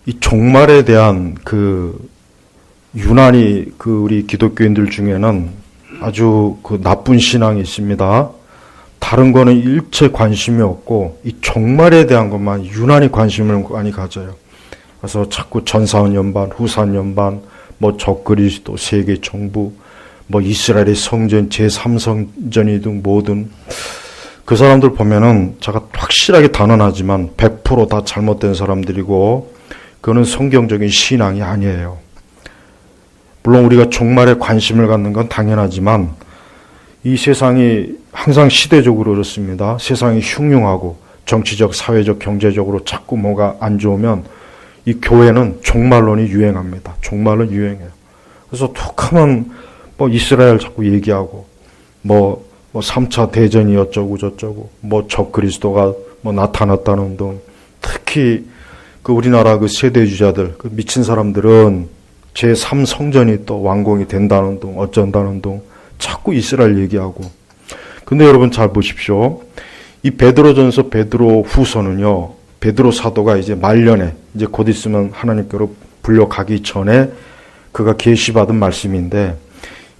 이 종말에 대한 유난히 우리 기독교인들 중에는 아주 나쁜 신앙이 있습니다. 다른 거는 일체 관심이 없고 이 종말에 대한 것만 유난히 관심을 많이 가져요. 그래서 자꾸 전사원 연반, 후산 연반, 적그리스도, 세계 정부, 이스라엘의 성전, 제3성전이 등 뭐든 그 사람들 보면은 제가 확실하게 단언하지만 100% 다 잘못된 사람들이고 그거는 성경적인 신앙이 아니에요. 물론 우리가 종말에 관심을 갖는 건 당연하지만 이 세상이 항상 시대적으로 그렇습니다. 세상이 흉흉하고 정치적, 사회적, 경제적으로 자꾸 뭐가 안 좋으면 이 교회는 종말론이 유행합니다. 종말론 유행해요. 그래서 툭하면 이스라엘 자꾸 얘기하고 3차 대전이 어쩌고 저쩌고 적그리스도가 나타났다는 등 특히 우리나라 세대주자들 미친 사람들은 제3성전이 또 완공이 된다는 등 어쩐다는 등 자꾸 이스라엘 얘기하고. 근데 여러분 잘 보십시오. 이 베드로전서 베드로후서는요. 베드로 사도가 이제 말년에 이제 곧 있으면 하나님께로 불려가기 전에 그가 계시받은 말씀인데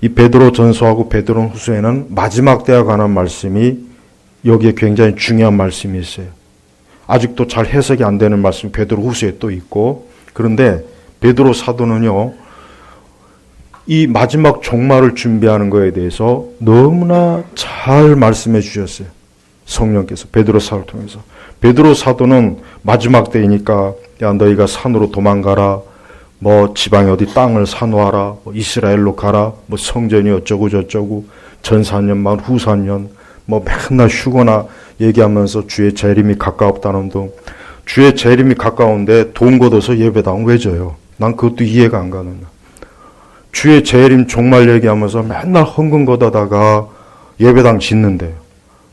이 베드로전서하고 베드로후서에는 마지막 때에 관한 말씀이 여기에 굉장히 중요한 말씀이 있어요. 아직도 잘 해석이 안 되는 말씀이 베드로후서에 또 있고 그런데 베드로 사도는요. 이 마지막 종말을 준비하는 것에 대해서 너무나 잘 말씀해 주셨어요. 성령께서 베드로 사도를 통해서. 베드로 사도는 마지막 때이니까 야 너희가 산으로 도망가라. 지방에 어디 땅을 사놓아라. 이스라엘로 가라. 성전이 어쩌고 저쩌고 전산년만 후산년 맨날 휴거나 얘기하면서 주의 재림이 가까웠다는 등 주의 재림이 가까운데 돈 걷어서 예배당 왜 져요? 난 그것도 이해가 안 가는 거야. 주의 재림 종말 얘기하면서 맨날 헌금 걷어다가 예배당 짓는데요.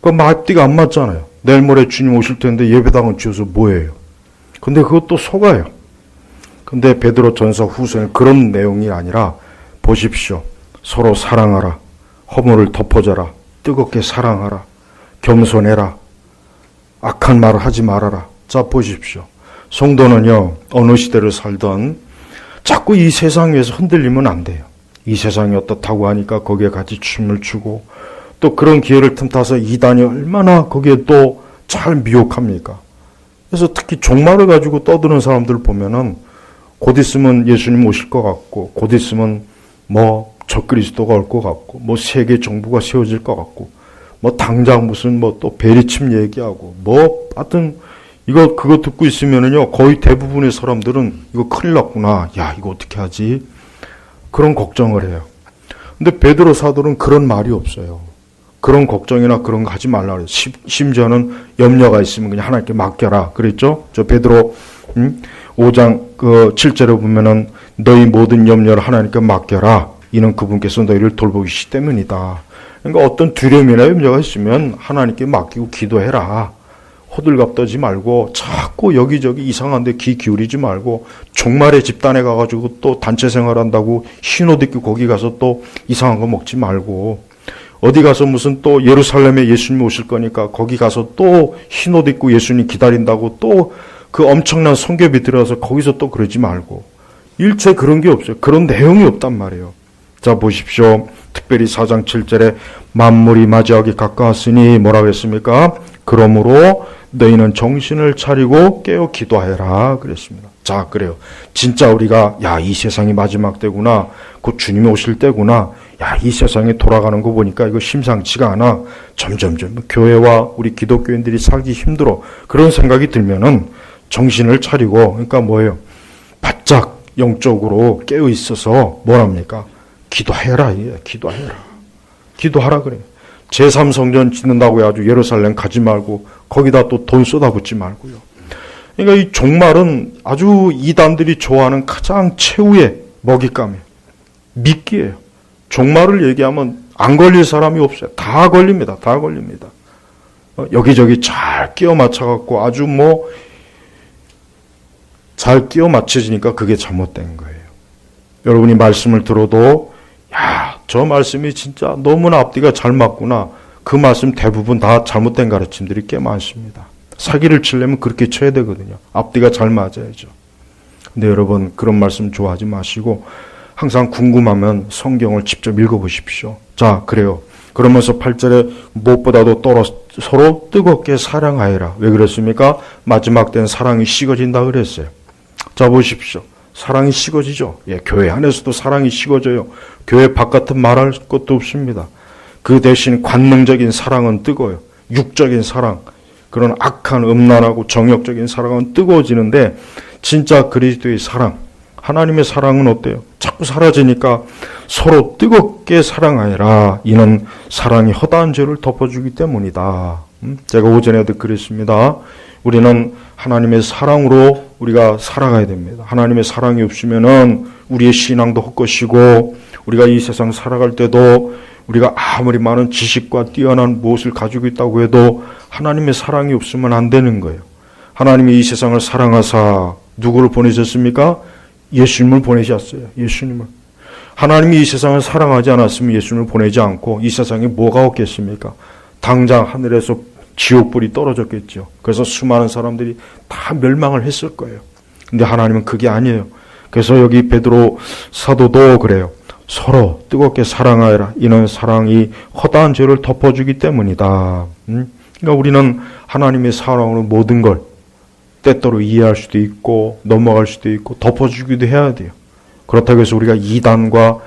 그거 앞뒤가 안 맞잖아요. 내일 모레 주님 오실 텐데 예배당은 지어서 뭐예요? 근데 그것도 속아요. 근데 베드로 전서 후서는 그런 내용이 아니라 보십시오. 서로 사랑하라. 허물을 덮어줘라. 뜨겁게 사랑하라. 겸손해라. 악한 말을 하지 말아라. 자 보십시오. 성도는요. 어느 시대를 살던 자꾸 이 세상 위에서 흔들리면 안 돼요. 이 세상이 어떻다고 하니까 거기에 같이 춤을 추고 또 그런 기회를 틈타서 이단이 얼마나 거기에 또 잘 미혹합니까? 그래서 특히 종말을 가지고 떠드는 사람들 보면은 곧 있으면 예수님 오실 것 같고 곧 있으면 적그리스도가 올 것 같고 세계 정부가 세워질 것 같고 당장 무슨 또 베리침 얘기하고 하여튼 그거 듣고 있으면은요 거의 대부분의 사람들은 이거 큰일 났구나. 야 이거 어떻게 하지? 그런 걱정을 해요. 근데 베드로 사도는 그런 말이 없어요. 그런 걱정이나 그런 거 하지 말라 그래요. 심지어는 염려가 있으면 그냥 하나님께 맡겨라. 그랬죠? 저 베드로 5장 7절에 보면은 너희 모든 염려를 하나님께 맡겨라. 이는 그분께서 너희를 돌보시기 때문이다. 그러니까 어떤 두려움이나 염려가 있으면 하나님께 맡기고 기도해라. 호들갑 떠지 말고 자꾸 여기저기 이상한 데 귀 기울이지 말고 종말에 집단에 가가지고 또 단체 생활한다고 흰옷 입고 거기 가서 또 이상한 거 먹지 말고 어디 가서 무슨 또 예루살렘에 예수님 오실 거니까 거기 가서 또 흰옷 입고 예수님 기다린다고 또 그 엄청난 성교비 들어서 거기서 또 그러지 말고 일체 그런 게 없어요. 그런 내용이 없단 말이에요. 자 보십시오. 특별히 4장 7절에 만물이 맞이하기 가까웠으니 뭐라고 했습니까? 그러므로 너희는 정신을 차리고 깨어 기도하라 그랬습니다. 자 그래요. 진짜 우리가 이 세상이 마지막 때구나. 곧 주님이 오실 때구나. 이 세상에 돌아가는 거 보니까 이거 심상치가 않아. 점점점 교회와 우리 기독교인들이 살기 힘들어. 그런 생각이 들면은 정신을 차리고 그러니까 뭐예요? 바짝 영적으로 깨어 있어서 뭐랍니까? 기도해라. 기도해라. 기도하라 그래요. 제3성전 짓는다고 해가지고 예루살렘 가지 말고 거기다 또 돈 쏟아붓지 말고요. 그러니까 이 종말은 아주 이단들이 좋아하는 가장 최후의 먹잇감이에요. 미끼예요. 종말을 얘기하면 안 걸릴 사람이 없어요. 다 걸립니다. 다 걸립니다. 여기저기 잘 끼워 맞춰갖고 아주 잘 끼워 맞춰지니까 그게 잘못된 거예요. 여러분이 말씀을 들어도 저 말씀이 진짜 너무나 앞뒤가 잘 맞구나. 그 말씀 대부분 다 잘못된 가르침들이 꽤 많습니다. 사기를 치려면 그렇게 쳐야 되거든요. 앞뒤가 잘 맞아야죠. 근데 여러분 그런 말씀 좋아하지 마시고 항상 궁금하면 성경을 직접 읽어보십시오. 자, 그래요. 그러면서 8절에 무엇보다도 서로 뜨겁게 사랑하여라. 왜 그랬습니까? 마지막 때는 사랑이 식어진다 그랬어요. 자, 보십시오. 사랑이 식어지죠. 예, 교회 안에서도 사랑이 식어져요. 교회 바깥은 말할 것도 없습니다. 그 대신 관능적인 사랑은 뜨거워요. 육적인 사랑, 그런 악한 음란하고 정욕적인 사랑은 뜨거워지는데 진짜 그리스도의 사랑, 하나님의 사랑은 어때요? 자꾸 사라지니까 서로 뜨겁게 사랑하여라. 이는 사랑이 허다한 죄를 덮어주기 때문이다. 제가 오전에도 그랬습니다. 우리는 하나님의 사랑으로 우리가 살아가야 됩니다. 하나님의 사랑이 없으면은 우리의 신앙도 헛것이고 우리가 이 세상 살아갈 때도 우리가 아무리 많은 지식과 뛰어난 무엇을 가지고 있다고 해도 하나님의 사랑이 없으면 안 되는 거예요. 하나님이 이 세상을 사랑하사 누구를 보내셨습니까? 예수님을 보내셨어요. 예수님을. 하나님이 이 세상을 사랑하지 않았으면 예수님을 보내지 않고 이 세상에 뭐가 없겠습니까? 당장 하늘에서 지옥불이 떨어졌겠죠. 그래서 수많은 사람들이 다 멸망을 했을 거예요. 근데 하나님은 그게 아니에요. 그래서 여기 베드로 사도도 그래요. 서로 뜨겁게 사랑하여라. 이는 사랑이 허다한 죄를 덮어주기 때문이다. 그러니까 우리는 하나님의 사랑으로 모든 걸 때때로 이해할 수도 있고 넘어갈 수도 있고 덮어주기도 해야 돼요. 그렇다고 해서 우리가 이단과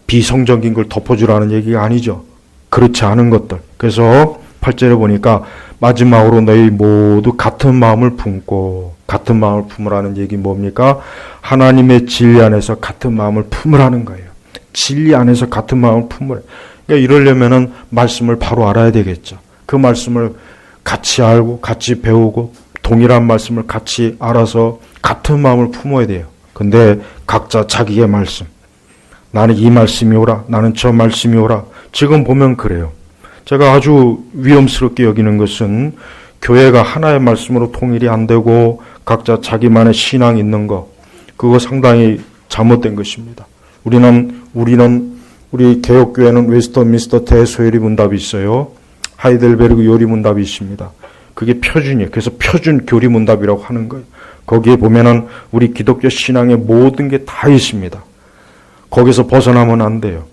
비성적인 걸 덮어주라는 얘기가 아니죠. 그렇지 않은 것들. 그래서 8절에 보니까 마지막으로 너희 모두 같은 마음을 품고, 같은 마음을 품으라는 얘기 뭡니까? 하나님의 진리 안에서 같은 마음을 품으라는 거예요. 진리 안에서 같은 마음을 품으라. 그러니까 이러려면은 말씀을 바로 알아야 되겠죠. 그 말씀을 같이 알고 같이 배우고 동일한 말씀을 같이 알아서 같은 마음을 품어야 돼요. 근데 각자 자기의 말씀. 나는 이 말씀이 오라. 나는 저 말씀이 오라. 지금 보면 그래요. 제가 아주 위험스럽게 여기는 것은 교회가 하나의 말씀으로 통일이 안 되고 각자 자기만의 신앙이 있는 것. 그거 상당히 잘못된 것입니다. 우리 개혁교회는 웨스터민스터 대소요리 문답이 있어요. 하이델베르그 요리 문답이 있습니다. 그게 표준이에요. 그래서 표준 교리 문답이라고 하는 거예요. 거기에 보면은 우리 기독교 신앙의 모든 게 다 있습니다. 거기서 벗어나면 안 돼요.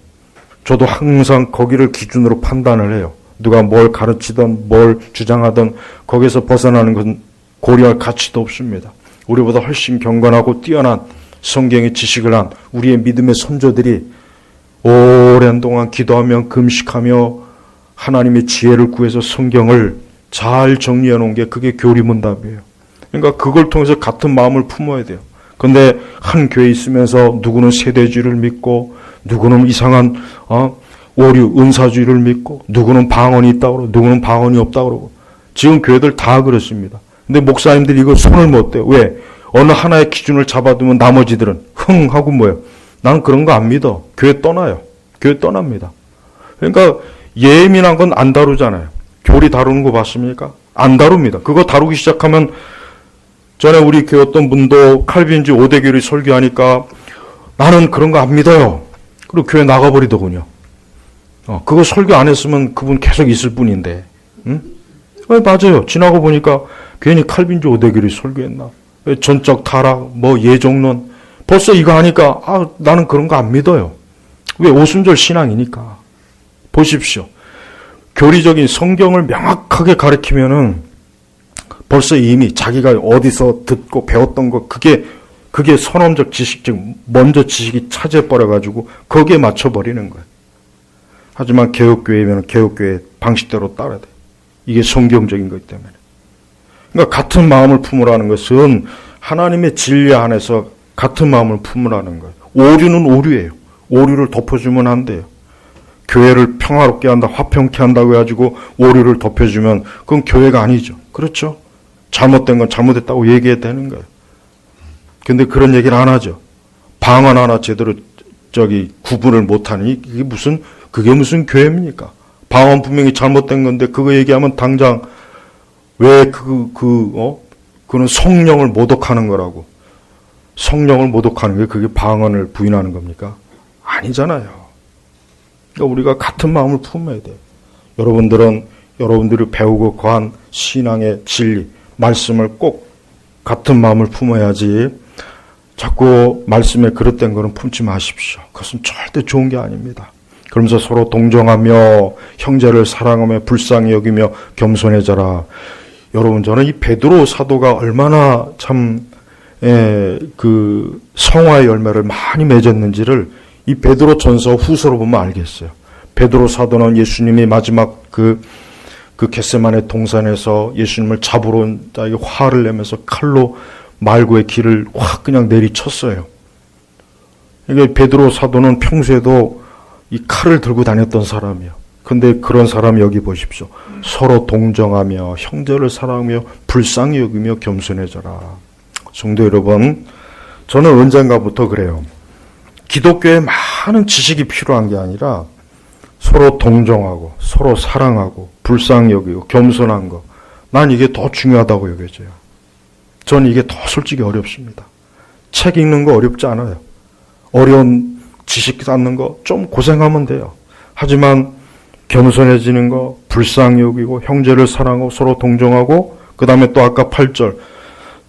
저도 항상 거기를 기준으로 판단을 해요. 누가 뭘 가르치든 뭘 주장하든 거기서 벗어나는 건 고려할 가치도 없습니다. 우리보다 훨씬 경건하고 뛰어난 성경의 지식을 한 우리의 믿음의 선조들이 오랜 동안 기도하며 금식하며 하나님의 지혜를 구해서 성경을 잘 정리해 놓은 게 그게 교리문답이에요. 그러니까 그걸 통해서 같은 마음을 품어야 돼요. 근데 한 교회에 있으면서 누구는 세대주의를 믿고 누구는 이상한 오류 은사주의를 믿고 누구는 방언이 있다고 그러고 누구는 방언이 없다고 그러고 지금 교회들 다 그렇습니다. 근데 목사님들이 이거 손을 못 대요. 왜? 어느 하나의 기준을 잡아두면 나머지들은 흥 하고 뭐예요? 나는 그런 거 안 믿어. 교회 떠나요. 교회 떠납니다. 그러니까 예민한 건 안 다루잖아요. 교리 다루는 거 봤습니까? 안 다룹니다. 그거 다루기 시작하면 전에 우리 교회 어떤 분도 칼빈주의 5대 교리 설교하니까 나는 그런 거 안 믿어요. 그리고 교회 나가버리더군요. 그거 설교 안 했으면 그분 계속 있을 뿐인데. 응? 맞아요. 지나고 보니까 괜히 칼빈주의 5대 교리 설교했나. 전적 타락, 예종론. 벌써 이거 하니까 나는 그런 거 안 믿어요. 왜? 오순절 신앙이니까. 보십시오. 교리적인 성경을 명확하게 가르치면은 벌써 이미 자기가 어디서 듣고 배웠던 거 그게 선험적 지식, 즉 먼저 지식이 차지해버려가지고 거기에 맞춰버리는 거예요. 하지만 개혁교회면 개혁교회 방식대로 따라야 돼. 이게 성경적인 거기 때문에. 그러니까 같은 마음을 품으라는 것은 하나님의 진리 안에서 같은 마음을 품으라는 거예요. 오류는 오류예요. 오류를 덮어주면 안 돼요. 교회를 평화롭게 한다, 화평케 한다고 해가지고 오류를 덮여주면 그건 교회가 아니죠. 그렇죠? 잘못된 건 잘못했다고 얘기해야 되는 거예요. 근데 그런 얘기를 안 하죠. 방언 하나 제대로 구분을 못하니 그게 무슨 교회입니까? 방언 분명히 잘못된 건데 그거 얘기하면 당장 왜 그는 성령을 모독하는 거라고. 성령을 모독하는 게 그게 방언을 부인하는 겁니까? 아니잖아요. 그러니까 우리가 같은 마음을 품어야 돼요. 여러분들이 배우고 거한 신앙의 진리, 말씀을 꼭 같은 마음을 품어야지 자꾸 말씀에 그릇된 거는 품지 마십시오. 그것은 절대 좋은 게 아닙니다. 그러면서 서로 동정하며 형제를 사랑하며 불쌍히 여기며 겸손해져라. 여러분, 저는 이 베드로 사도가 얼마나 참 그 성화의 열매를 많이 맺었는지를 이 베드로 전서 후서로 보면 알겠어요. 베드로 사도는 예수님이 마지막 그 겟세마네 동산에서 예수님을 잡으러 온 자에게 화를 내면서 칼로 말고의 길을 확 그냥 내리쳤어요. 이게 베드로 사도는 평소에도 이 칼을 들고 다녔던 사람이에요. 근데 그런 사람 여기 보십시오. 서로 동정하며 형제를 사랑하며 불쌍히 여기며 겸손해져라. 성도 여러분, 저는 언젠가부터 그래요. 기독교에 많은 지식이 필요한 게 아니라 서로 동정하고 서로 사랑하고 불쌍히 여기고 겸손한 거, 난 이게 더 중요하다고 여겨져요. 저는 이게 더 솔직히 어렵습니다. 책 읽는 거 어렵지 않아요. 어려운 지식 쌓는 거 좀 고생하면 돼요. 하지만 겸손해지는 거, 불쌍히 여기고 형제를 사랑하고 서로 동정하고, 그 다음에 또 아까 8절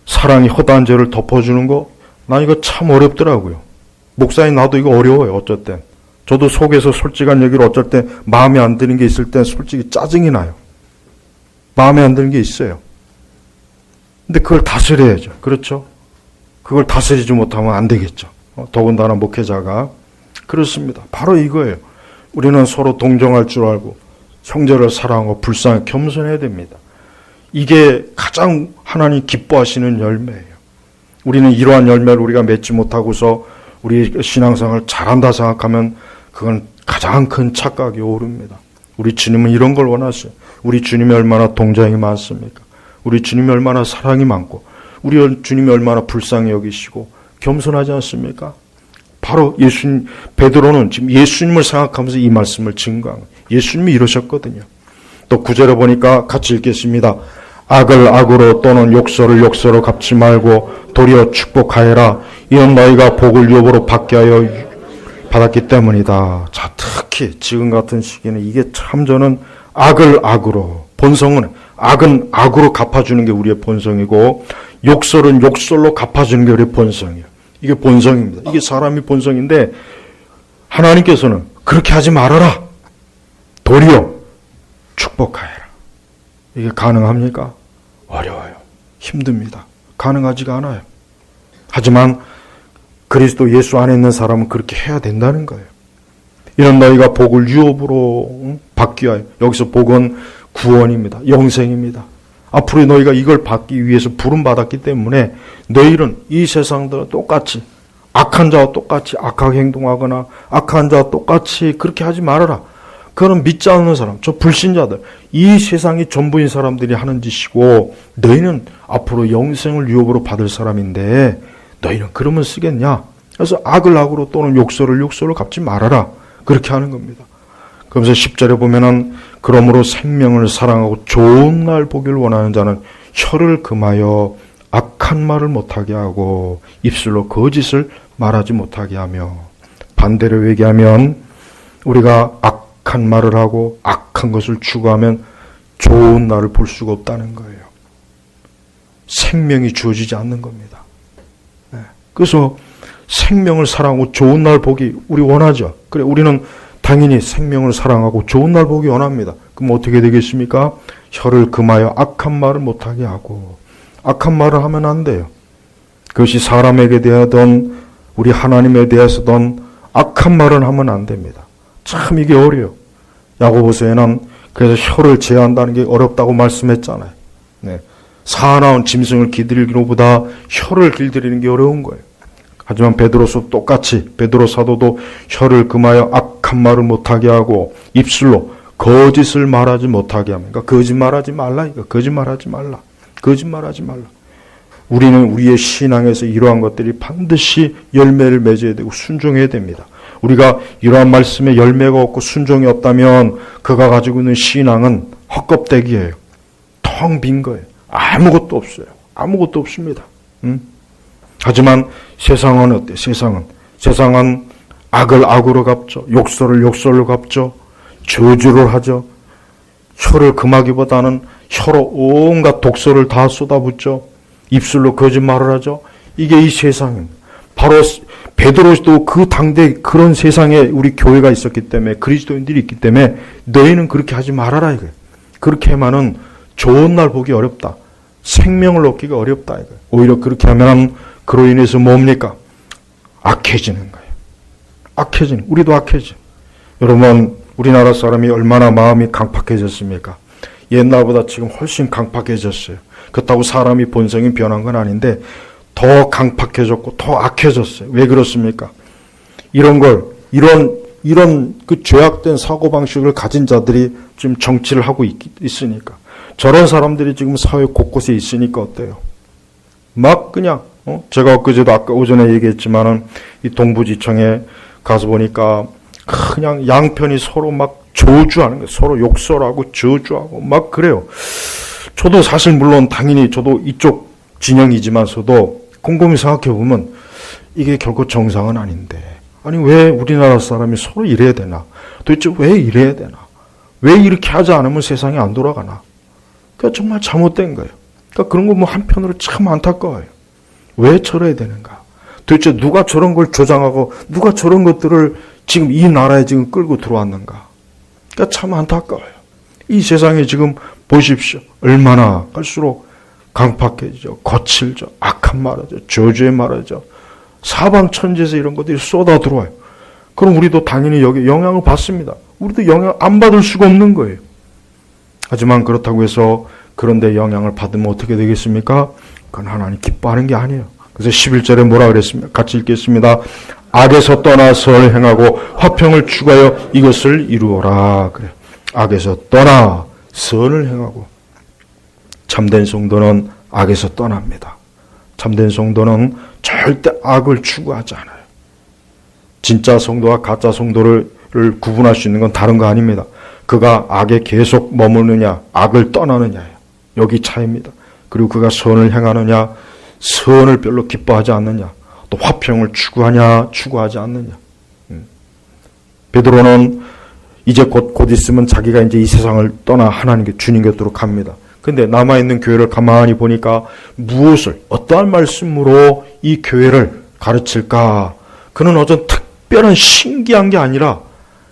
사랑이 허다한 죄를 덮어주는 거, 난 이거 참 어렵더라고요. 목사님, 나도 이거 어려워요. 어쩔 땐. 저도 속에서 솔직한 얘기를 어쩔 때 마음에 안 드는 게 있을 땐 솔직히 짜증이 나요. 마음에 안 드는 게 있어요. 근데 그걸 다스려야죠. 그렇죠? 그걸 다스리지 못하면 안 되겠죠. 더군다나 목회자가. 그렇습니다. 바로 이거예요. 우리는 서로 동정할 줄 알고 형제를 사랑하고 불쌍히 겸손해야 됩니다. 이게 가장 하나님 기뻐하시는 열매예요. 우리는 이러한 열매를 우리가 맺지 못하고서 우리 신앙생활을 잘한다 생각하면 그건 가장 큰 착각이 오릅니다. 우리 주님은 이런 걸 원하세요. 우리 주님이 얼마나 동정이 많습니까? 우리 주님이 얼마나 사랑이 많고 우리 주님이 얼마나 불쌍히 여기시고 겸손하지 않습니까? 바로 예수님, 베드로는 지금 예수님을 생각하면서 이 말씀을 증거한 거예요. 예수님이 이러셨거든요. 또 9절에 보니까 같이 읽겠습니다. 악을 악으로 또는 욕설을 욕설로 갚지 말고 도리어 축복하여라. 이는 너희가 복을 유업으로 받게 하여 받았기 때문이다. 자, 특히 지금 같은 시기는 이게 참 저는 악을 악으로, 본성은 악은 악으로 갚아주는 게 우리의 본성이고 욕설은 욕설로 갚아주는 게 우리의 본성이에요. 이게 본성입니다. 이게 사람의 본성인데 하나님께서는 그렇게 하지 말아라. 도리어 축복하여라. 이게 가능합니까? 어려워요. 힘듭니다. 가능하지가 않아요. 하지만 그리스도 예수 안에 있는 사람은 그렇게 해야 된다는 거예요. 이런 너희가 복을 유업으로 받기 위하여, 여기서 복은 구원입니다. 영생입니다. 앞으로 너희가 이걸 받기 위해서 부름받았기 때문에 너희는 이 세상들과 똑같이 악한 자와 똑같이 악하게 행동하거나 악한 자와 똑같이 그렇게 하지 말아라. 그거는 믿지 않는 사람, 저 불신자들, 이 세상이 전부인 사람들이 하는 짓이고 너희는 앞으로 영생을 유업으로 받을 사람인데 너희는 그러면 쓰겠냐? 그래서 악을 악으로 또는 욕설을 욕설로 갚지 말아라. 그렇게 하는 겁니다. 그러면서 10절에 보면은 그러므로 생명을 사랑하고 좋은 날 보기를 원하는 자는 혀를 금하여 악한 말을 못하게 하고 입술로 거짓을 말하지 못하게 하며, 반대로 얘기하면 우리가 악한 말을 하고 악한 것을 추구하면 좋은 날을 볼 수가 없다는 거예요. 생명이 주어지지 않는 겁니다. 그래서 생명을 사랑하고 좋은 날 보기 우리 원하죠. 그래, 우리는 당연히 생명을 사랑하고 좋은 날 보기 원합니다. 그럼 어떻게 되겠습니까? 혀를 금하여 악한 말을 못하게 하고, 악한 말을 하면 안 돼요. 그것이 사람에게 대하던 우리 하나님에 대해서든 악한 말을 하면 안 됩니다. 참 이게 어려워요. 야고보서에는 그래서 혀를 제한다는 게 어렵다고 말씀했잖아요. 네. 사나운 짐승을 길들이기보다 혀를 길들이는 게 어려운 거예요. 하지만 베드로서 똑같이 베드로 사도도 혀를 금하여 악한 말을 못하게 하고 입술로 거짓을 말하지 못하게 합니다. 그러니까 거짓말하지 말라. 이거 거짓말하지 말라. 거짓말하지 말라. 우리는 우리의 신앙에서 이러한 것들이 반드시 열매를 맺어야 되고 순종해야 됩니다. 우리가 이러한 말씀에 열매가 없고 순종이 없다면 그가 가지고 있는 신앙은 헛껍데기예요. 텅 빈 거예요. 아무것도 없어요. 아무것도 없습니다. 하지만 세상은 어때? 세상은 악을 악으로 갚죠. 욕설을 욕설로 갚죠. 저주를 하죠. 혀를 금하기보다는 혀로 온갖 독설을 다 쏟아붓죠. 입술로 거짓말을 하죠. 이게 이 세상입니다. 바로 베드로도 그 당대 그런 세상에 우리 교회가 있었기 때문에 그리스도인들이 있기 때문에 너희는 그렇게 하지 말아라 이거예요. 그렇게 하면은 좋은 날 보기 어렵다. 생명을 얻기가 어렵다 이거예요. 오히려 그렇게 하면 그로 인해서 뭡니까? 악해지는 거예요. 악해지는, 우리도 악해져. 여러분, 우리나라 사람이 얼마나 마음이 강팍해졌습니까? 옛날보다 지금 훨씬 강팍해졌어요. 그렇다고 사람이 본성이 변한 건 아닌데 더 강팍해졌고 더 악해졌어요. 왜 그렇습니까? 이런 그 죄악된 사고방식을 가진 자들이 지금 정치를 하고 있으니까. 저런 사람들이 지금 사회 곳곳에 있으니까 어때요? 막 그냥, 제가 엊그제도 아까 오전에 얘기했지만은 이 동부지청에 가서 보니까 그냥 양편이 서로 막 저주하는 거예요. 서로 욕설하고 저주하고 막 그래요. 저도 사실 물론 당연히 저도 이쪽 진영이지만서도 곰곰이 생각해 보면 이게 결코 정상은 아닌데, 아니 왜 우리나라 사람이 서로 이래야 되나? 도대체 왜 이래야 되나? 왜 이렇게 하지 않으면 세상이 안 돌아가나? 그러니까 정말 잘못된 거예요. 그러니까 그런 거 뭐 한편으로 참 안타까워요. 왜 저래야 되는가? 도대체 누가 저런 걸 조장하고 누가 저런 것들을 지금 이 나라에 지금 끌고 들어왔는가? 그러니까 참 안타까워요. 이 세상에 지금 보십시오. 얼마나 갈수록 강팍해지죠. 거칠죠. 악한 말하죠. 저주의 말하죠. 사방천지에서 이런 것들이 쏟아 들어와요. 그럼 우리도 당연히 여기 영향을 받습니다. 우리도 영향 안 받을 수가 없는 거예요. 하지만 그렇다고 해서 그런데 영향을 받으면 어떻게 되겠습니까? 그건 하나님 기뻐하는 게 아니에요. 그래서 11절에 뭐라 그랬습니까? 같이 읽겠습니다. 악에서 떠나 선을 행하고 화평을 추구하여 이것을 이루어라. 그래요. 악에서 떠나 선을 행하고. 참된 성도는 악에서 떠납니다. 참된 성도는 절대 악을 추구하지 않아요. 진짜 성도와 가짜 성도를 구분할 수 있는 건 다른 거 아닙니다. 그가 악에 계속 머무느냐, 악을 떠나느냐예요. 여기 차이입니다. 그리고 그가 선을 행하느냐, 선을 별로 기뻐하지 않느냐, 또 화평을 추구하냐, 추구하지 않느냐. 베드로는 이제 곧 있으면 자기가 이제 이 세상을 떠나 하나님께 주님 곁으로 갑니다. 근데 남아있는 교회를 가만히 보니까 무엇을, 어떠한 말씀으로 이 교회를 가르칠까? 그는 어떤 특별한 신기한 게 아니라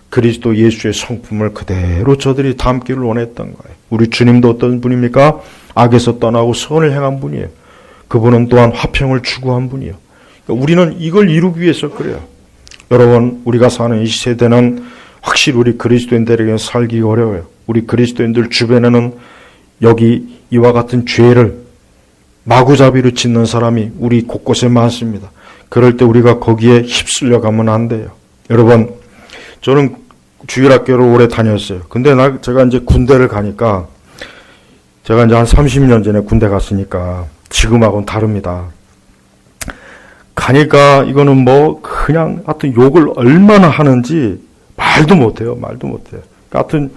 그리스도 예수의 성품을 그대로 저들이 담기를 원했던 거예요. 우리 주님도 어떤 분입니까? 악에서 떠나고 선을 행한 분이에요. 그분은 또한 화평을 추구한 분이에요. 그러니까 우리는 이걸 이루기 위해서 그래요. 여러분, 우리가 사는 이 세대는 확실히 우리 그리스도인들에게는 살기 어려워요. 우리 그리스도인들 주변에는 여기 이와 같은 죄를 마구잡이로 짓는 사람이 우리 곳곳에 많습니다. 그럴 때 우리가 거기에 휩쓸려 가면 안 돼요. 여러분, 저는 주일학교를 오래 다녔어요. 근데 제가 이제 군대를 가니까, 제가 이제 한 30년 전에 군대 갔으니까 지금하고는 다릅니다. 가니까 이거는 뭐 그냥 하여튼 욕을 얼마나 하는지 말도 못해요. 말도 못해요. 하여튼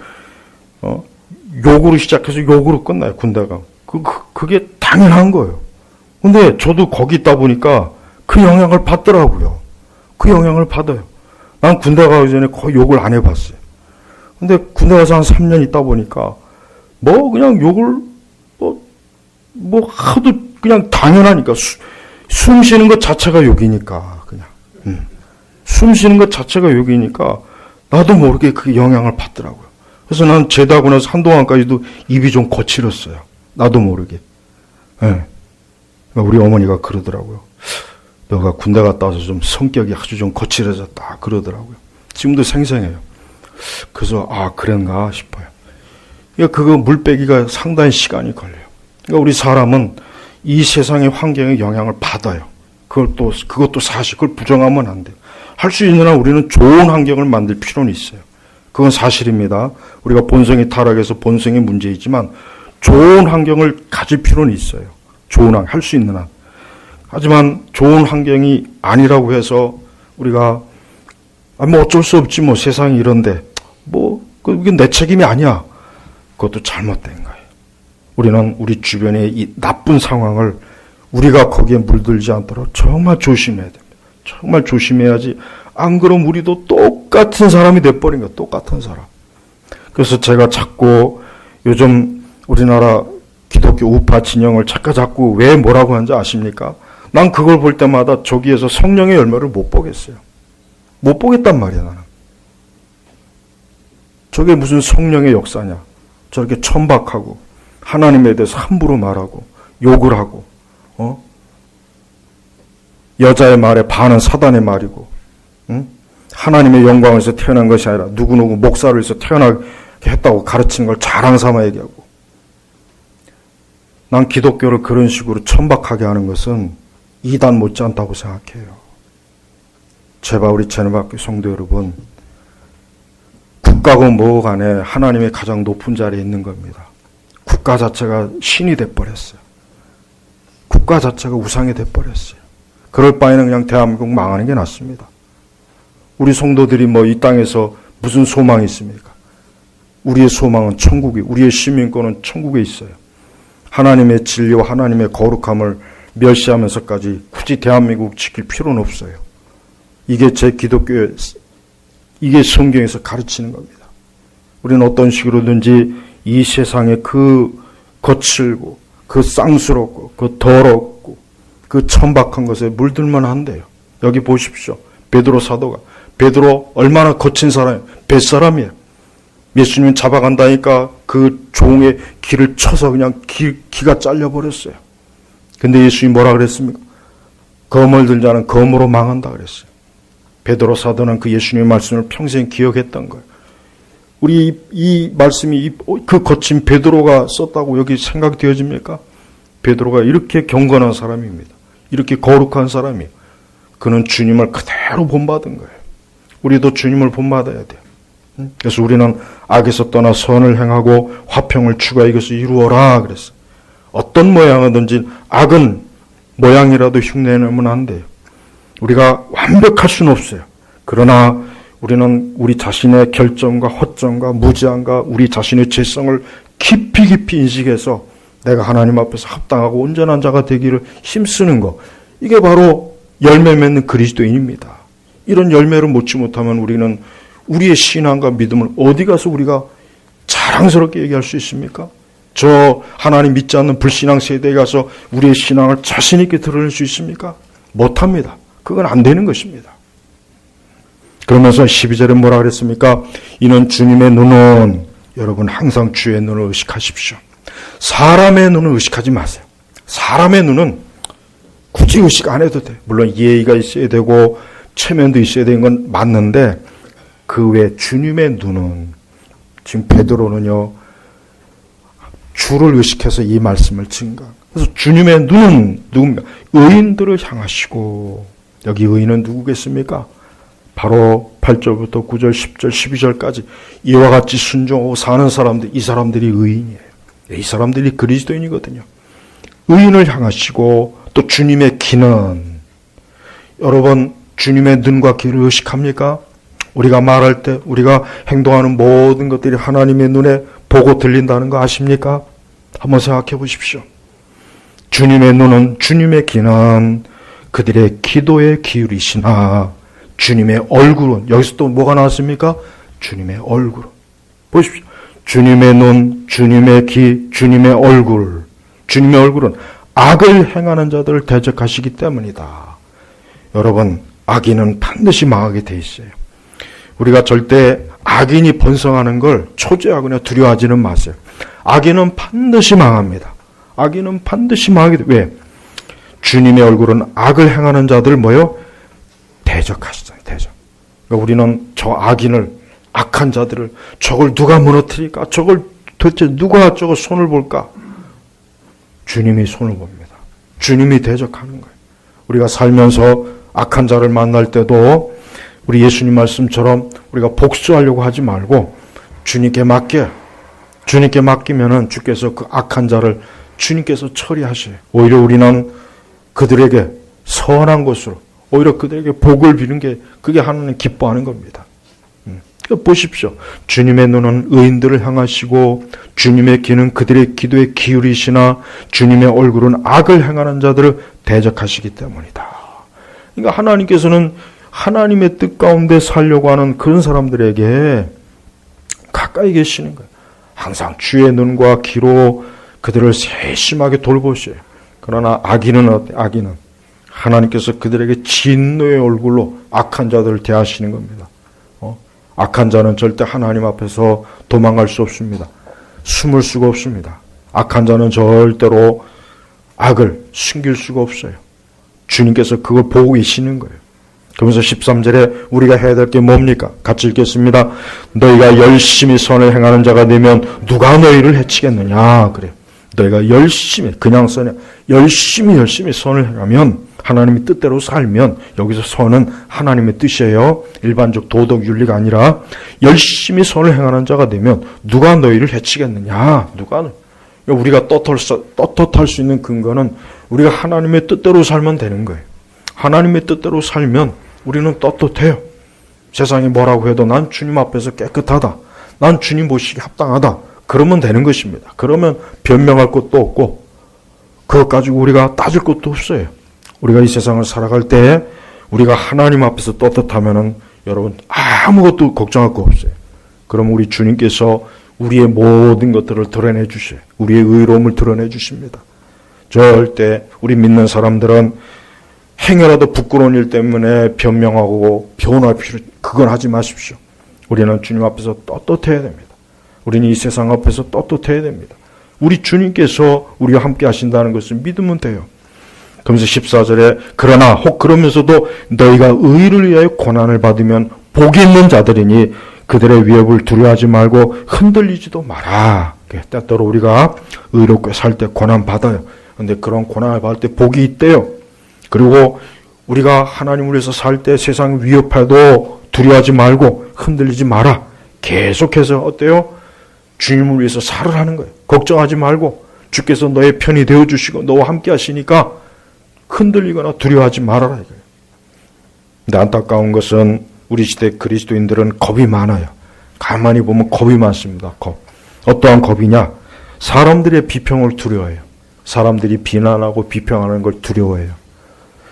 욕으로 시작해서 욕으로 끝나요. 군대가. 그게 당연한 거예요. 근데 저도 거기 있다 보니까 그 영향을 받더라고요. 그 영향을 받아요. 난 군대 가기 전에 거의 욕을 안 해봤어요. 근데 군대 가서 한 3년 있다 보니까 뭐 그냥 욕을 뭐 하도 그냥 당연하니까 숨 쉬는 것 자체가 욕이니까 그냥 숨 쉬는 것 자체가 욕이니까 나도 모르게 그게 영향을 받더라고요. 그래서 난 제대하고 나서 한동안까지도 입이 좀 거칠었어요. 나도 모르게. 네. 우리 어머니가 그러더라고요. 너가 군대 갔다 와서 좀 성격이 아주 좀 거칠어졌다 그러더라고요. 지금도 생생해요. 그래서 그런가 싶어요. 그러니까 그거 물 빼기가 상당히 시간이 걸려요. 그러니까 우리 사람은 이 세상의 환경에 영향을 받아요. 그것도 사실, 그걸 부정하면 안 돼요. 할 수 있는 한 우리는 좋은 환경을 만들 필요는 있어요. 그건 사실입니다. 우리가 본성이 타락해서 본성의 문제이지만 좋은 환경을 가질 필요는 있어요. 좋은 환경, 할 수 있는 한. 하지만 좋은 환경이 아니라고 해서 우리가 뭐 어쩔 수 없지 뭐 세상이 이런데 뭐 그게 내 책임이 아니야. 그것도 잘못된 거예요. 우리는 우리 주변의 이 나쁜 상황을 우리가 거기에 물들지 않도록 정말 조심해야 됩니다. 정말 조심해야지. 안 그러면 우리도 똑같은 사람이 돼버린 거야. 똑같은 사람. 그래서 제가 자꾸 요즘 우리나라 기독교 우파 진영을 자꾸 왜 뭐라고 하는지 아십니까? 난 그걸 볼 때마다 저기에서 성령의 열매를 못 보겠어요. 못 보겠단 말이야, 나는. 저게 무슨 성령의 역사냐. 저렇게 천박하고 하나님에 대해서 함부로 말하고 욕을 하고 여자의 말에 반은 사단의 말이고 하나님의 영광에서 태어난 것이 아니라 누구누구 목사로 해서 태어나게 했다고 가르치는 걸 자랑 삼아 얘기하고 난 기독교를 그런 식으로 천박하게 하는 것은 이단 못지않다고 생각해요. 제발 우리 제노박교 성도 여러분, 국가고 뭐 간에 하나님의 가장 높은 자리에 있는 겁니다. 국가 자체가 신이 돼버렸어요. 국가 자체가 우상이 돼버렸어요. 그럴 바에는 그냥 대한민국 망하는 게 낫습니다. 우리 성도들이 뭐 이 땅에서 무슨 소망이 있습니까? 우리의 소망은 천국이, 우리의 시민권은 천국에 있어요. 하나님의 진리와 하나님의 거룩함을 멸시하면서까지 굳이 대한민국 지킬 필요는 없어요. 이게 제 기독교의, 이게 성경에서 가르치는 겁니다. 우리는 어떤 식으로든지 이 세상의 그 거칠고 그 쌍스럽고 그 더럽고 그 천박한 것에 물들만 한대요. 여기 보십시오. 베드로 사도가. 베드로 얼마나 거친 사람이에요. 뱃사람이에요. 예수님은 잡아간다니까 그 종의 귀를 쳐서 그냥 귀가 잘려버렸어요. 근데 예수님이 뭐라 그랬습니까? 검을 든 자는 검으로 망한다 그랬어요. 베드로 사도는 그 예수님의 말씀을 평생 기억했던 거예요. 우리 이 말씀이 그 거친 베드로가 썼다고 여기 생각되어집니까? 베드로가 이렇게 경건한 사람입니다. 이렇게 거룩한 사람이에요. 그는 주님을 그대로 본받은 거예요. 우리도 주님을 본받아야 돼요. 그래서 우리는 악에서 떠나 선을 행하고 화평을 추구하여 이것을 이루어라 그랬어요. 어떤 모양이든지 악은 모양이라도 흉내내면 안 돼요. 우리가 완벽할 수는 없어요. 그러나 우리는 우리 자신의 결점과 허점과 무지함과 우리 자신의 죄성을 깊이 깊이 인식해서 내가 하나님 앞에서 합당하고 온전한 자가 되기를 힘쓰는 것, 이게 바로 열매 맺는 그리스도인입니다. 이런 열매를 맺지 못하면 우리는 우리의 신앙과 믿음을 어디 가서 우리가 자랑스럽게 얘기할 수 있습니까? 저 하나님 믿지 않는 불신앙 세대에 가서 우리의 신앙을 자신 있게 드러낼 수 있습니까? 못합니다. 그건 안 되는 것입니다. 그러면서 12절에 뭐라 그랬습니까? 이는 주님의 눈은, 여러분 항상 주의 눈을 의식하십시오. 사람의 눈을 의식하지 마세요. 사람의 눈은 굳이 의식 안 해도 돼요. 물론 예의가 있어야 되고 체면도 있어야 되는 건 맞는데 그 외에 주님의 눈은, 지금 베드로는요 주를 의식해서 이 말씀을 증가. 그래서 주님의 눈은 누굽니까? 의인들을 향하시고, 여기 의인은 누구겠습니까? 바로 8절부터 9절, 10절, 12절까지 이와 같이 순종하고 사는 사람들, 이 사람들이 의인이에요. 이 사람들이 그리스도인이거든요. 의인을 향하시고 또 주님의 귀는, 여러분 주님의 눈과 귀를 의식합니까? 우리가 말할 때, 우리가 행동하는 모든 것들이 하나님의 눈에 보고 들린다는 거 아십니까? 한번 생각해 보십시오. 주님의 눈은, 주님의 귀는 그들의 기도에 기울이시나 주님의 얼굴은, 여기서 또 뭐가 나왔습니까? 주님의 얼굴. 보십시오. 주님의 눈, 주님의 귀, 주님의 얼굴. 주님의 얼굴은 악을 행하는 자들을 대적하시기 때문이다. 여러분, 악인은 반드시 망하게 돼 있어요. 우리가 절대 악인이 번성하는 걸 초조하거나 두려워하지는 마세요. 악인은 반드시 망합니다. 악인은 반드시 망하게 돼. 왜? 주님의 얼굴은 악을 행하는 자들 뭐요? 대적하시잖아요. 대적. 그러니까 우리는 저 악인을, 악한 자들을, 저걸 누가 무너뜨릴까? 저걸 도대체 누가 저거 손을 볼까? 주님이 손을 봅니다. 주님이 대적하는 거예요. 우리가 살면서 악한 자를 만날 때도 우리 예수님 말씀처럼 우리가 복수하려고 하지 말고 주님께 맡기면은 주께서 그 악한 자를 주님께서 처리하셔요. 오히려 우리는 그들에게 선한 것으로, 오히려 그들에게 복을 비는 게, 그게 하나님 기뻐하는 겁니다. 보십시오. 주님의 눈은 의인들을 향하시고 주님의 귀는 그들의 기도에 기울이시나 주님의 얼굴은 악을 행하는 자들을 대적하시기 때문이다. 그러니까 하나님께서는 하나님의 뜻 가운데 살려고 하는 그런 사람들에게 가까이 계시는 거예요. 항상 주의 눈과 귀로 그들을 세심하게 돌보셔요. 그러나 악인은 어때? 악인은 하나님께서 그들에게 진노의 얼굴로 악한 자들을 대하시는 겁니다. 악한 자는 절대 하나님 앞에서 도망갈 수 없습니다. 숨을 수가 없습니다. 악한 자는 절대로 악을 숨길 수가 없어요. 주님께서 그걸 보고 계시는 거예요. 그러면서 13절에 우리가 해야 될 게 뭡니까? 같이 읽겠습니다. 너희가 열심히 선을 행하는 자가 되면 누가 너희를 해치겠느냐? 그래요. 너희가 열심히, 그냥 선에 열심히 선을 행하면, 하나님의 뜻대로 살면, 여기서 선은 하나님의 뜻이에요. 일반적 도덕 윤리가 아니라 열심히 선을 행하는 자가 되면 누가 너희를 해치겠느냐? 우리가 떳떳할 수 있는 근거는 우리가 하나님의 뜻대로 살면 되는 거예요. 하나님의 뜻대로 살면 우리는 떳떳해요. 세상이 뭐라고 해도 난 주님 앞에서 깨끗하다. 난 주님 보시기에 합당하다. 그러면 되는 것입니다. 그러면 변명할 것도 없고 그것 가지고 우리가 따질 것도 없어요. 우리가 이 세상을 살아갈 때 우리가 하나님 앞에서 떳떳하면은 여러분 아무것도 걱정할 거 없어요. 그럼 우리 주님께서 우리의 모든 것들을 드러내 주셔요. 우리의 의로움을 드러내 주십니다. 절대 우리 믿는 사람들은 행여라도 부끄러운 일 때문에 변명하고 변호할 필요, 그건 하지 마십시오. 우리는 주님 앞에서 떳떳해야 됩니다. 우리는 이 세상 앞에서 떳떳해야 됩니다. 우리 주님께서 우리와 함께 하신다는 것을 믿으면 돼요. 그러면서 14절에 그러나 혹 그러면서도 너희가 의를 위하여 고난을 받으면 복이 있는 자들이니 그들의 위협을 두려워하지 말고 흔들리지도 마라. 때때로 우리가 의롭게 살 때 고난 받아요. 그런데 그런 고난을 받을 때 복이 있대요. 그리고 우리가 하나님을 위해서 살 때 세상 위협해도 두려워하지 말고 흔들리지 마라. 계속해서 어때요? 주님을 위해서 살을 하는 거예요. 걱정하지 말고 주께서 너의 편이 되어주시고 너와 함께 하시니까 흔들리거나 두려워하지 말아라 이거예요. 근데 안타까운 것은 우리 시대 그리스도인들은 겁이 많아요. 가만히 보면 겁이 많습니다. 겁. 어떠한 겁이냐? 사람들의 비평을 두려워해요. 사람들이 비난하고 비평하는 걸 두려워해요.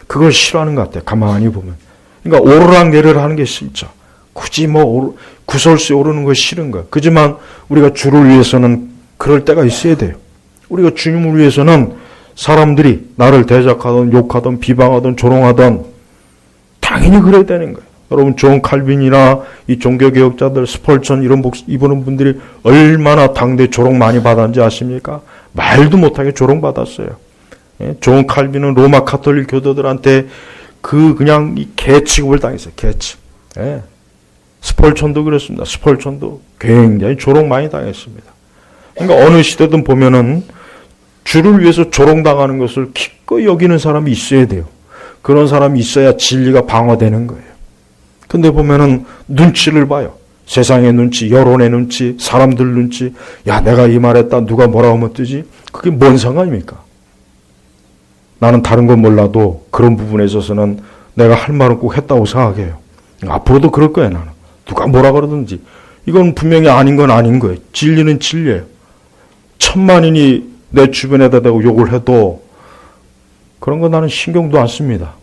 그걸 싫어하는 것 같아요. 가만히 보면. 그러니까 오르락내리락 하는 게 싫죠. 굳이 구설수에 오르는 거 싫은 거예요. 그지만 우리가 주를 위해서는 그럴 때가 있어야 돼요. 우리가 주님을 위해서는 사람들이 나를 대적하든 욕하든 비방하든 조롱하든 당연히 그래야 되는 거예요. 여러분 존 칼빈이나 이 종교개혁자들 스펄전 이런 복 입은 분들이 얼마나 당대 조롱 많이 받았는지 아십니까? 말도 못하게 조롱받았어요. 존 칼빈은 로마 카톨릭 교도들한테 그냥 이 개취급을 당했어요. 개취. 스펄전도 그렇습니다. 스펄전도 굉장히 조롱 많이 당했습니다. 그러니까 어느 시대든 보면은 주를 위해서 조롱당하는 것을 기꺼이 여기는 사람이 있어야 돼요. 그런 사람이 있어야 진리가 방어되는 거예요. 근데 보면은 눈치를 봐요. 세상의 눈치, 여론의 눈치, 사람들 눈치. 야, 내가 이 말했다. 누가 뭐라고 하면 뜨지? 그게 뭔 상관입니까? 나는 다른 건 몰라도 그런 부분에 있어서는 내가 할 말은 꼭 했다고 생각해요. 앞으로도 그럴 거예요, 나는. 누가 뭐라 그러든지. 이건 분명히 아닌 건 아닌 거예요. 진리는 진리예요. 천만인이 내 주변에다 대고 욕을 해도 그런 거 나는 신경도 안 씁니다.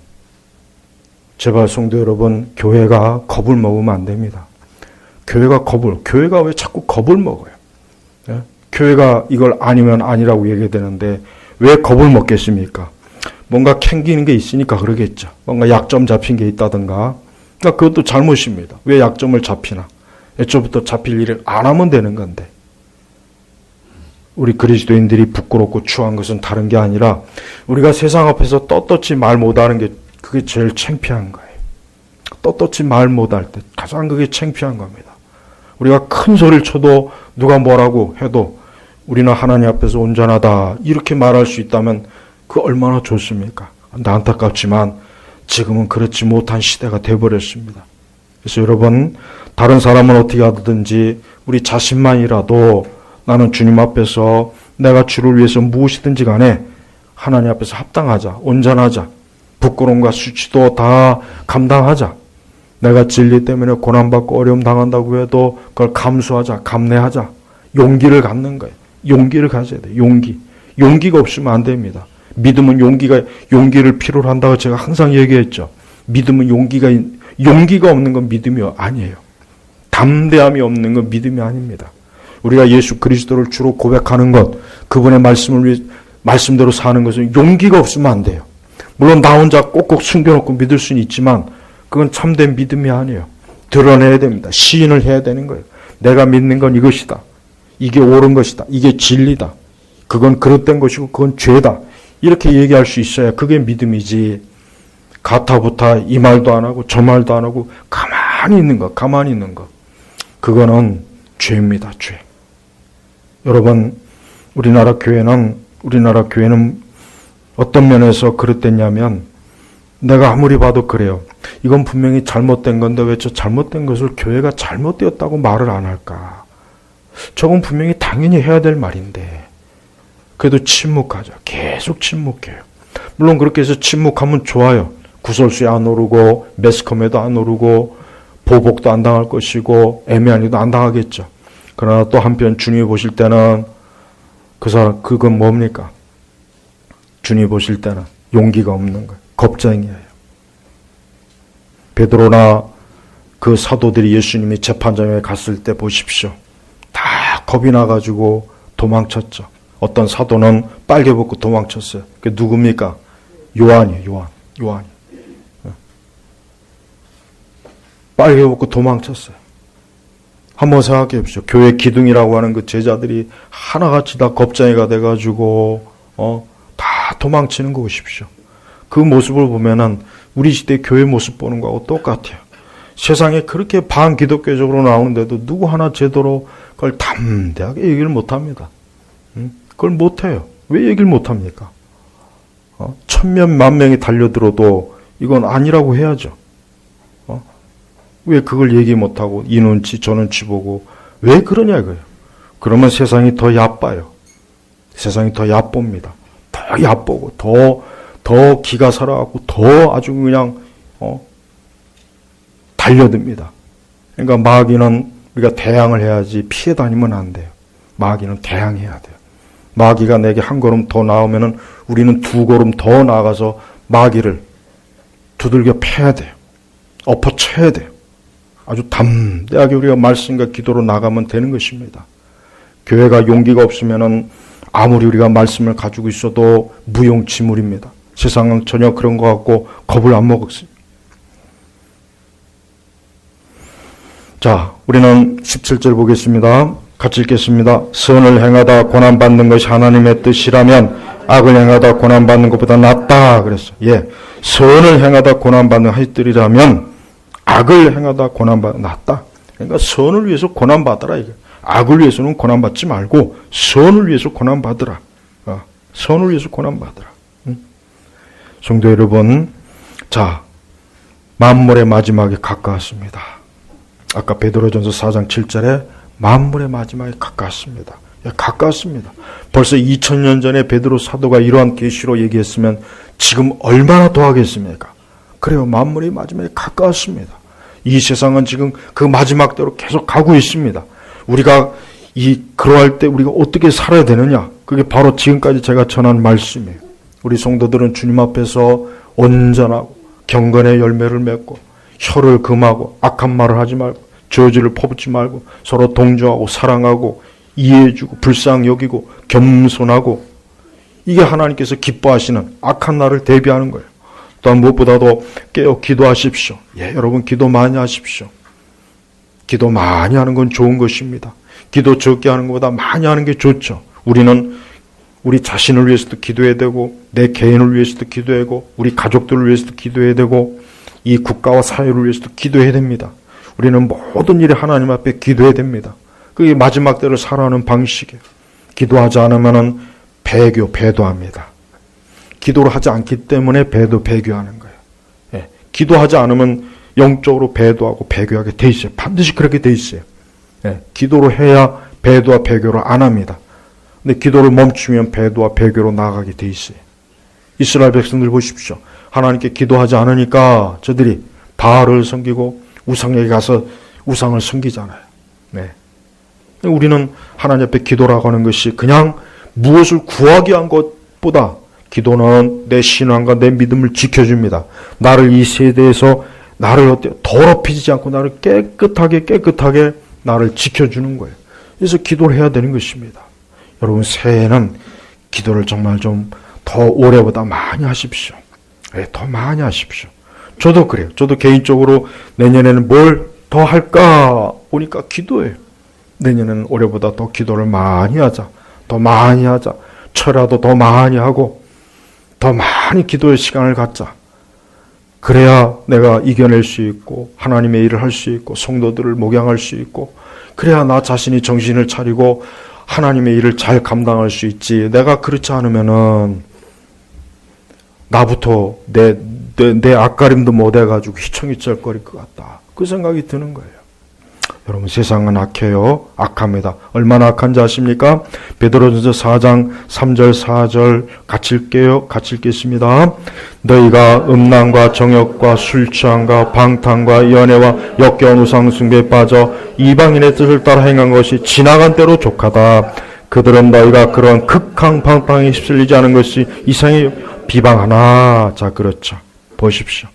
제발 성도 여러분, 교회가 겁을 먹으면 안 됩니다. 교회가 왜 자꾸 겁을 먹어요? 예? 교회가 이걸 아니면 아니라고 얘기되는데 왜 겁을 먹겠습니까? 뭔가 캥기는 게 있으니까 그러겠죠. 뭔가 약점 잡힌 게 있다든가. 그러니까 그것도 잘못입니다. 왜 약점을 잡히나? 애초부터 잡힐 일을 안 하면 되는 건데. 우리 그리스도인들이 부끄럽고 추한 것은 다른 게 아니라 우리가 세상 앞에서 떳떳이 말 못하는 게 그게 제일 창피한 거예요. 떳떳이 말 못할 때 가장 그게 창피한 겁니다. 우리가 큰 소리를 쳐도 누가 뭐라고 해도 우리는 하나님 앞에서 온전하다 이렇게 말할 수 있다면 그 얼마나 좋습니까? 근데 안타깝지만 지금은 그렇지 못한 시대가 돼버렸습니다. 그래서 여러분 다른 사람은 어떻게 하든지 우리 자신만이라도 나는 주님 앞에서 내가 주를 위해서 무엇이든지 간에 하나님 앞에서 합당하자, 온전하자, 부끄러움과 수치도 다 감당하자. 내가 진리 때문에 고난받고 어려움 당한다고 해도 그걸 감수하자, 감내하자. 용기를 갖는 거예요. 용기를 가져야 돼요. 용기가 없으면 안 됩니다. 믿음은 용기를 필요로 한다고 제가 항상 얘기했죠. 믿음은 용기가 없는 건 믿음이 아니에요. 담대함이 없는 건 믿음이 아닙니다. 우리가 예수 그리스도를 주로 고백하는 것, 그분의 말씀대로 사는 것은 용기가 없으면 안 돼요. 물론 나 혼자 꼭꼭 숨겨놓고 믿을 수는 있지만 그건 참된 믿음이 아니에요. 드러내야 됩니다. 시인을 해야 되는 거예요. 내가 믿는 건 이것이다. 이게 옳은 것이다. 이게 진리다. 그건 그릇된 것이고 그건 죄다. 이렇게 얘기할 수 있어야 그게 믿음이지. 가타부타 이 말도 안 하고 저 말도 안 하고 가만히 있는 것, 가만히 있는 것. 그거는 죄입니다. 죄. 여러분, 우리나라 교회는 어떤 면에서 그릇됐냐면 내가 아무리 봐도 그래요. 이건 분명히 잘못된 건데 왜 저 잘못된 것을 교회가 잘못되었다고 말을 안 할까? 저건 분명히 당연히 해야 될 말인데 그래도 침묵하죠. 계속 침묵해요. 물론 그렇게 해서 침묵하면 좋아요. 구설수에 안 오르고 매스컴에도 안 오르고 보복도 안 당할 것이고 애매한 일도 안 당하겠죠. 그러나 또 한편 주님이 보실 때는 그건 뭡니까? 주님이 보실 때는 용기가 없는 거예요. 겁쟁이에요. 베드로나 그 사도들이 예수님이 재판장에 갔을 때 보십시오. 다 겁이 나가지고 도망쳤죠. 어떤 사도는 빨개 벗고 도망쳤어요. 그게 누굽니까? 요한이에요. 요한이. 빨개 벗고 도망쳤어요. 한번 생각해 보십시오. 교회 기둥이라고 하는 그 제자들이 하나같이 다 겁쟁이가 돼가지고 다 도망치는 거 보십시오. 그 모습을 보면은 우리 시대 교회 모습 보는 거하고 똑같아요. 세상에 그렇게 반기독교적으로 나오는데도 누구 하나 제대로 그걸 담대하게 얘기를 못합니다. 그걸 못해요. 왜 얘기를 못합니까? 1000명, 10,000명이 달려들어도 이건 아니라고 해야죠. 왜 그걸 얘기 못하고 이 눈치 저 눈치 보고 왜 그러냐 이거예요. 그러면 세상이 더 얕봐요. 세상이 더 얕봅니다. 더 얕보고 더 기가 살아갖고 더 아주 그냥 달려듭니다. 그러니까 마귀는 우리가 대항을 해야지 피해 다니면 안 돼요. 마귀는 대항해야 돼요. 마귀가 내게 한 걸음 더 나오면은 우리는 2걸음 더 나가서 마귀를 두들겨 패야 돼요. 엎어쳐야 돼요. 아주 담대하게 우리가 말씀과 기도로 나가면 되는 것입니다. 교회가 용기가 없으면은 아무리 우리가 말씀을 가지고 있어도 무용지물입니다. 세상은 전혀 그런 것 같고 겁을 안 먹었습니다. 자, 우리는 17절 보겠습니다. 같이 읽겠습니다. 선을 행하다 고난받는 것이 하나님의 뜻이라면 악을 행하다 고난받는 것보다 낫다 그랬어요. 예, 선을 행하다 고난받는 하시들이라면 악을 행하다 고난받는 낫다. 그러니까 선을 위해서 고난받으라 이게. 악을 위해서는 고난받지 말고 선을 위해서 고난받으라. 선을 위해서 고난받으라. 성도 여러분, 자, 만물의 마지막이 가까웠습니다. 아까 베드로전서 4장 7절에 만물의 마지막이 가까웠습니다. 가까웠습니다. 벌써 2000년 전에 베드로 사도가 이러한 계시로 얘기했으면 지금 얼마나 더 하겠습니까? 그래요. 만물의 마지막이 가까웠습니다. 이 세상은 지금 그 마지막대로 계속 가고 있습니다. 우리가 그러할 때 우리가 어떻게 살아야 되느냐? 그게 바로 지금까지 제가 전한 말씀이에요. 우리 성도들은 주님 앞에서 온전하고 경건의 열매를 맺고 혀를 금하고 악한 말을 하지 말고 저주를 퍼붓지 말고 서로 동정하고 사랑하고 이해해주고 불쌍히 여기고 겸손하고 이게 하나님께서 기뻐하시는 악한 날을 대비하는 거예요. 또한 무엇보다도 깨어 기도하십시오. 예, 여러분 기도 많이 하십시오. 기도 많이 하는 건 좋은 것입니다. 기도 적게 하는 것보다 많이 하는 게 좋죠. 우리는 우리 자신을 위해서도 기도해야 되고 내 개인을 위해서도 기도해야 되고 우리 가족들을 위해서도 기도해야 되고 이 국가와 사회를 위해서도 기도해야 됩니다. 우리는 모든 일에 하나님 앞에 기도해야 됩니다. 그게 마지막 때를 살아가는 방식이에요. 기도하지 않으면 배교합니다. 기도를 하지 않기 때문에 배교하는 거예요. 예, 기도하지 않으면 영적으로 배도하고 배교하게 돼 있어요. 반드시 그렇게 돼 있어요. 예, 기도를 해야 배도와 배교를 안 합니다. 근데 기도를 멈추면 배도와 배교로 나아가게 돼 있어요. 이스라엘 백성들 보십시오. 하나님께 기도하지 않으니까 저들이 바알을 섬기고 우상에게 가서 우상을 섬기잖아요. 네. 우리는 하나님 앞에 기도라고 하는 것이 그냥 무엇을 구하기 위한 것보다 기도는 내 신앙과 내 믿음을 지켜줍니다. 나를 이 세대에서 나를 더럽히지 않고 나를 깨끗하게 나를 지켜주는 거예요. 그래서 기도를 해야 되는 것입니다. 여러분 새해에는 기도를 정말 좀 더 올해보다 많이 하십시오. 더 많이 하십시오. 저도 그래요. 저도 개인적으로 내년에는 뭘 더 할까 보니까 기도예요. 내년에는 올해보다 더 기도를 많이 하자. 더 많이 하자. 철야도 더 많이 하고 더 많이 기도의 시간을 갖자. 그래야 내가 이겨낼 수 있고 하나님의 일을 할 수 있고 성도들을 목양할 수 있고 그래야 나 자신이 정신을 차리고 하나님의 일을 잘 감당할 수 있지. 내가 그렇지 않으면은 나부터 내 앞가림도 못 해가지고 휘청휘청거릴 것 같다. 그 생각이 드는 거예요. 여러분 세상은 악해요. 악합니다. 얼마나 악한지 아십니까? 베드로전서 4장 3절 4절 같이 읽겠습니다. 너희가 음란과 정욕과 술 취함과 방탕과 연애와 역겨운 우상 숭배에 빠져 이방인의 뜻을 따라 행한 것이 지나간 때로 족하다. 그들은 너희가 그런 극한 방탕에 휩쓸리지 않은 것이 이상히 비방하나. 자, 그렇죠. 보십시오.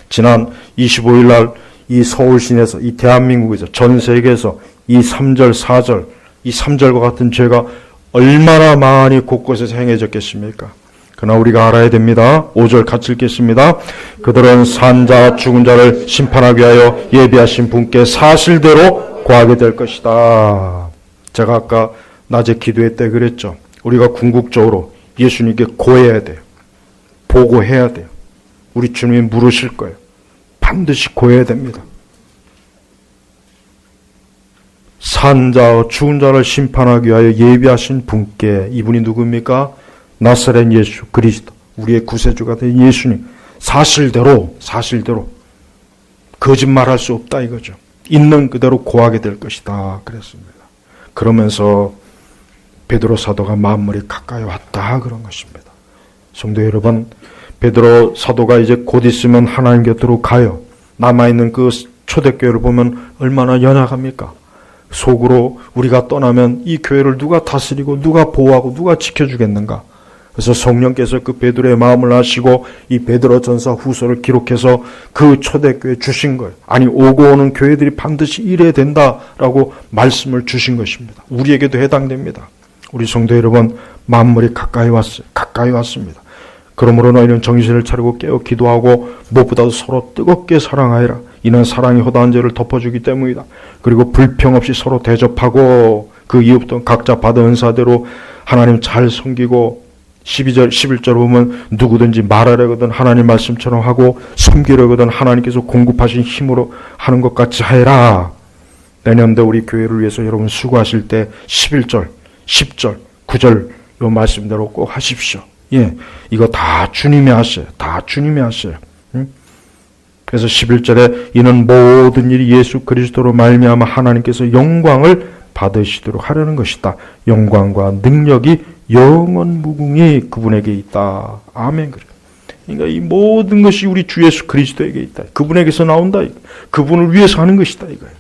지난 25일 날 이 서울 시내에서, 이 대한민국에서, 전 세계에서 이 3절, 4절, 이 3절과 같은 죄가 얼마나 많이 곳곳에서 행해졌겠습니까? 그러나 우리가 알아야 됩니다. 5절 같이 읽겠습니다. 그들은 산 자와 죽은 자를 심판하기 위하여 예비하신 분께 사실대로 고하게 될 것이다. 제가 아까 낮에 기도회 때 그랬죠. 우리가 궁극적으로 예수님께 고해야 돼요. 보고해야 돼요. 우리 주님이 물으실 거예요. 반드시 고해야 됩니다. 산 자와 죽은 자를 심판하기 위하여 예비하신 분께, 이분이 누굽니까? 나사렛 예수 그리스도, 우리의 구세주가 된 예수님. 사실대로 거짓말할 수 없다 이거죠. 있는 그대로 고하게 될 것이다 그랬습니다. 그러면서 베드로 사도가 만물이 가까이 왔다 그런 것입니다. 성도 여러분, 베드로 사도가 이제 곧 있으면 하나님 곁으로 가요. 남아있는 그 초대교회를 보면 얼마나 연약합니까? 속으로 우리가 떠나면 이 교회를 누가 다스리고 누가 보호하고 누가 지켜주겠는가? 그래서 성령께서 그 베드로의 마음을 아시고 이 베드로전서 후서를 기록해서 그 초대교회에 주신 거예요. 아니 오고 오는 교회들이 반드시 이래야 된다라고 말씀을 주신 것입니다. 우리에게도 해당됩니다. 우리 성도 여러분, 만물이 가까이 왔습니다. 그러므로 너희는 정신을 차리고 깨어 기도하고 무엇보다도 서로 뜨겁게 사랑하여라. 이는 사랑이 허다한 죄를 덮어주기 때문이다. 그리고 불평 없이 서로 대접하고 그 이후부터 각자 받은 은사대로 하나님 잘 섬기고 11절 보면 누구든지 말하려거든 하나님 말씀처럼 하고 섬기려거든 하나님께서 공급하신 힘으로 하는 것 같이 하여라. 내년도 우리 교회를 위해서 여러분 수고하실 때 11절, 10절, 9절 요 말씀대로 꼭 하십시오. 예, 이거 다 주님이 하셔요. 다 주님이 하셔요. 그래서 11절에 이는 모든 일이 예수 그리스도로 말미암아 하나님께서 영광을 받으시도록 하려는 것이다. 영광과 능력이 영원 무궁히 그분에게 있다. 아멘. 그러니까 이 모든 것이 우리 주 예수 그리스도에게 있다. 그분에게서 나온다. 그분을 위해서 하는 것이다. 이거예요.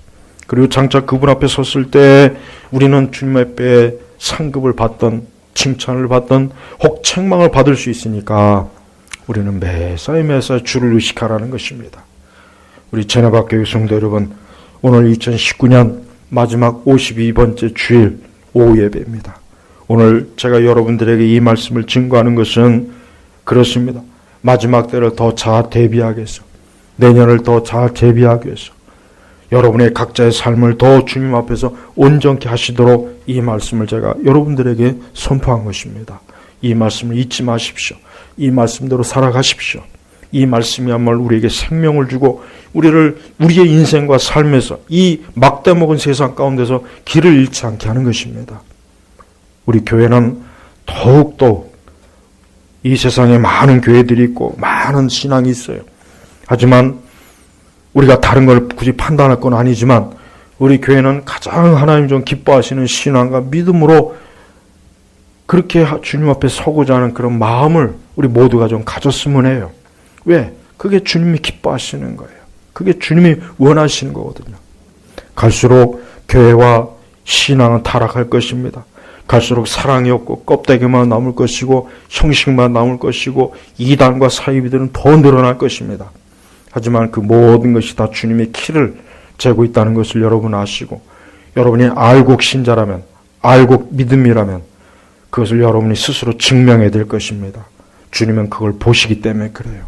그리고 장차 그분 앞에 섰을 때 우리는 주님 앞에 상급을 받던 칭찬을 받던 혹 책망을 받을 수 있으니까 우리는 매사에 주를 의식하라는 것입니다. 우리 제나박교회 성도 여러분, 오늘 2019년 마지막 52번째 주일 오후 예배입니다. 오늘 제가 여러분들에게 이 말씀을 증거하는 것은 그렇습니다. 마지막 때를 더 잘 대비하기 위해서, 내년을 더 잘 대비하기 위해서 여러분의 각자의 삶을 더 주님 앞에서 온전케 하시도록 이 말씀을 제가 여러분들에게 선포한 것입니다. 이 말씀을 잊지 마십시오. 이 말씀대로 살아가십시오. 이 말씀이야말로 우리에게 생명을 주고 우리의 인생과 삶에서 이 막대먹은 세상 가운데서 길을 잃지 않게 하는 것입니다. 우리 교회는 더욱더 이 세상에 많은 교회들이 있고 많은 신앙이 있어요. 하지만 우리가 다른 걸 굳이 판단할 건 아니지만 우리 교회는 가장 하나님 좀 기뻐하시는 신앙과 믿음으로 그렇게 주님 앞에 서고자 하는 그런 마음을 우리 모두가 좀 가졌으면 해요. 왜? 그게 주님이 기뻐하시는 거예요. 그게 주님이 원하시는 거거든요. 갈수록 교회와 신앙은 타락할 것입니다. 갈수록 사랑이 없고 껍데기만 남을 것이고 형식만 남을 것이고 이단과 사이비들은 더 늘어날 것입니다. 하지만 그 모든 것이 다 주님의 키를 재고 있다는 것을 여러분 아시고 여러분이 알곡 신자라면 알곡 믿음이라면 그것을 여러분이 스스로 증명해야 될 것입니다. 주님은 그걸 보시기 때문에 그래요.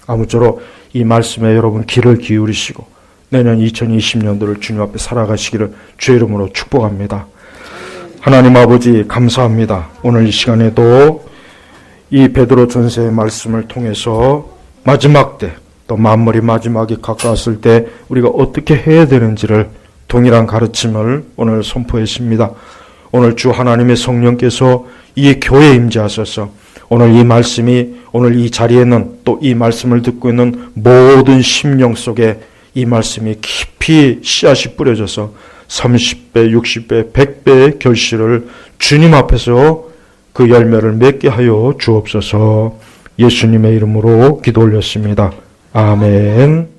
아무쪼록 이 말씀에 여러분 귀를 기울이시고 내년 2020년도를 주님 앞에 살아가시기를 주의 이름으로 축복합니다. 하나님 아버지 감사합니다. 오늘 이 시간에도 이 베드로 전서의 말씀을 통해서 마지막 때, 또 만물이 마지막이 가까웠을 때 우리가 어떻게 해야 되는지를 동일한 가르침을 오늘 선포했습니다. 오늘 주 하나님의 성령께서 이 교회에 임재하셔서 오늘 이 말씀이, 오늘 이 자리에는 또 이 말씀을 듣고 있는 모든 심령 속에 이 말씀이 깊이 씨앗이 뿌려져서 30배, 60배, 100배의 결실을 주님 앞에서 그 열매를 맺게 하여 주옵소서. 예수님의 이름으로 기도 올렸습니다. 아멘.